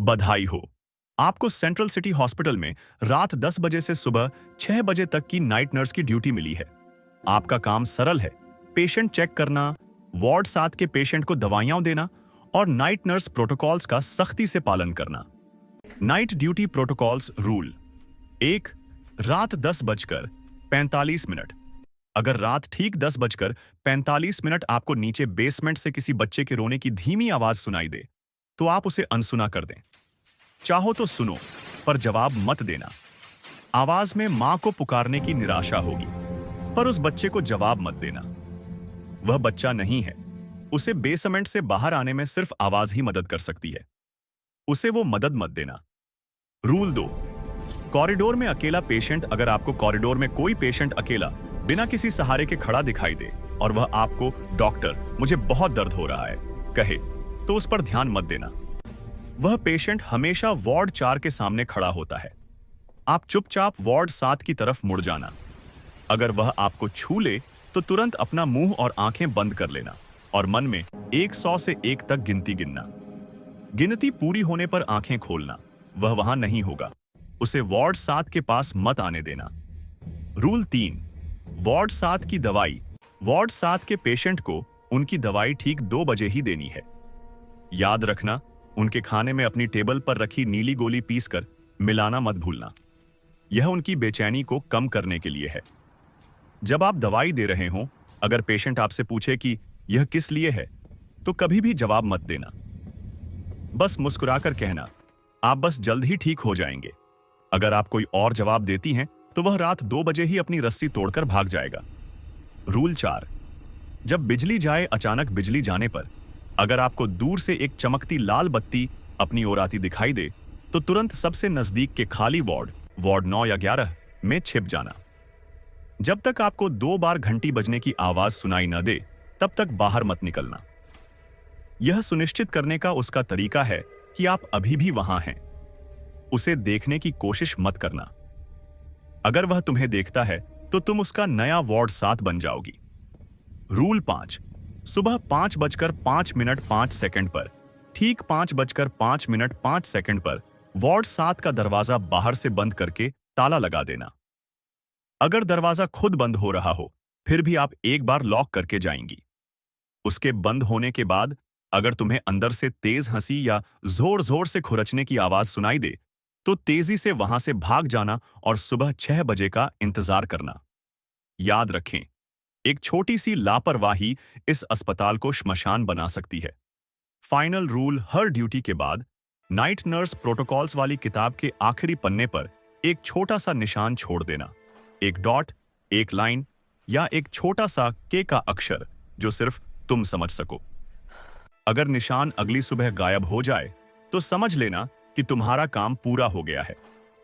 बधाई हो, आपको सेंट्रल सिटी हॉस्पिटल में रात 10 बजे से सुबह 6 बजे तक की नाइट नर्स की ड्यूटी मिली है। आपका काम सरल है, पेशेंट चेक करना, वार्ड 7 के पेशेंट को दवाइयां देना और नाइट नर्स प्रोटोकॉल्स का सख्ती से पालन करना। नाइट ड्यूटी प्रोटोकॉल्स रूल 1, रात 10:45 अगर रात ठीक 10:45 आपको नीचे बेसमेंट से किसी बच्चे के रोने की धीमी आवाज सुनाई दे, तो आप उसे अनसुना कर दें। चाहो तो सुनो, पर जवाब मत देना। आवाज में मां को पुकारने की निराशा होगी, पर उस बच्चे को जवाब मत देना। वह बच्चा नहीं है, उसे बेसमेंट से बाहर आने में सिर्फ आवाज ही मदद कर सकती है। उसे वो मदद मत देना। रूल 2, कॉरिडोर में अकेला पेशेंट अगर आपको कॉरिडोर में कोई पेशेंट अकेला बिना किसी सहारे के खड़ा दिखाई दे और वह आपको डॉक्टर मुझे बहुत दर्द हो रहा है कहे, तो उस पर ध्यान मत देना। वह पेशेंट हमेशा वार्ड 4 के सामने खड़ा होता है। आप चुपचाप वार्ड 7 की तरफ मुड़ जाना। अगर वह आपको छू ले तो तुरंत अपना मुंह और आंखें बंद कर लेना और मन में 100 से 1 तक गिनती गिनना। गिनती पूरी होने पर आंखें खोलना। वह वहां नहीं होगा। उसे वार्ड 7 के पास मत आने देना। रूल 3, वार्ड 7 की दवाई वार्ड 7 के पेशेंट को उनकी दवाई ठीक 2 बजे ही देनी है। याद रखना, उनके खाने में अपनी टेबल पर रखी नीली गोली पीसकर मिलाना मत भूलना। यह उनकी बेचैनी को कम करने के लिए है। जब आप दवाई दे रहे हों, अगर पेशेंट आपसे पूछे कि यह किस लिए है, तो कभी भी जवाब मत देना। बस मुस्कुराकर कहना, आप बस जल्द ही ठीक हो जाएंगे। अगर आप कोई और जवाब देती हैं, तो वह रात 2 बजे ही अपनी रस्सी तोड़कर भाग जाएगा। रूल 4, जब बिजली जाए, अचानक बिजली जाने पर अगर आपको दूर से एक चमकती लाल बत्ती अपनी ओर आती दिखाई दे, तो तुरंत सबसे नजदीक के खाली वार्ड 9 या 11 में छिप जाना। जब तक आपको 2 बार घंटी बजने की आवाज सुनाई न दे, तब तक बाहर मत निकलना। यह सुनिश्चित करने का उसका तरीका है कि आप अभी भी वहां हैं। उसे देखने की कोशिश मत करना। अगर वह तुम्हें देखता है, तो तुम उसका नया वार्ड 7 बन जाओगी। रूल 5, सुबह 5:05 पर, ठीक 5:05 पर वार्ड 7 का दरवाजा बाहर से बंद करके ताला लगा देना। अगर दरवाजा खुद बंद हो रहा हो, फिर भी आप एक बार लॉक करके जाएंगी। उसके बंद होने के बाद अगर तुम्हें अंदर से तेज हंसी या जोर जोर से खुरचने की आवाज सुनाई दे, तो तेजी से वहां से भाग जाना और सुबह 6 बजे का इंतजार करना। याद रखें, एक छोटी सी लापरवाही इस अस्पताल को श्मशान बना सकती है। फाइनल रूल, हर ड्यूटी के बाद नाइट नर्स प्रोटोकॉल्स वाली किताब के आखिरी पन्ने पर एक छोटा सा निशान छोड़ देना। एक डॉट, एक लाइन या एक छोटा सा के का अक्षर जो सिर्फ तुम समझ सको। अगर निशान अगली सुबह गायब हो जाए, तो समझ लेना कि तुम्हारा काम पूरा हो गया है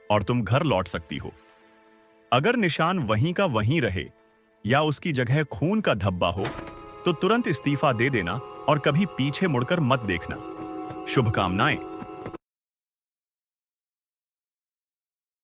और तुम घर लौट सकती हो। अगर निशान वहीं का वहीं रहे या उसकी जगह खून का धब्बा हो, तो तुरंत इस्तीफा दे देना और कभी पीछे मुड़कर मत देखना। शुभकामनाएं।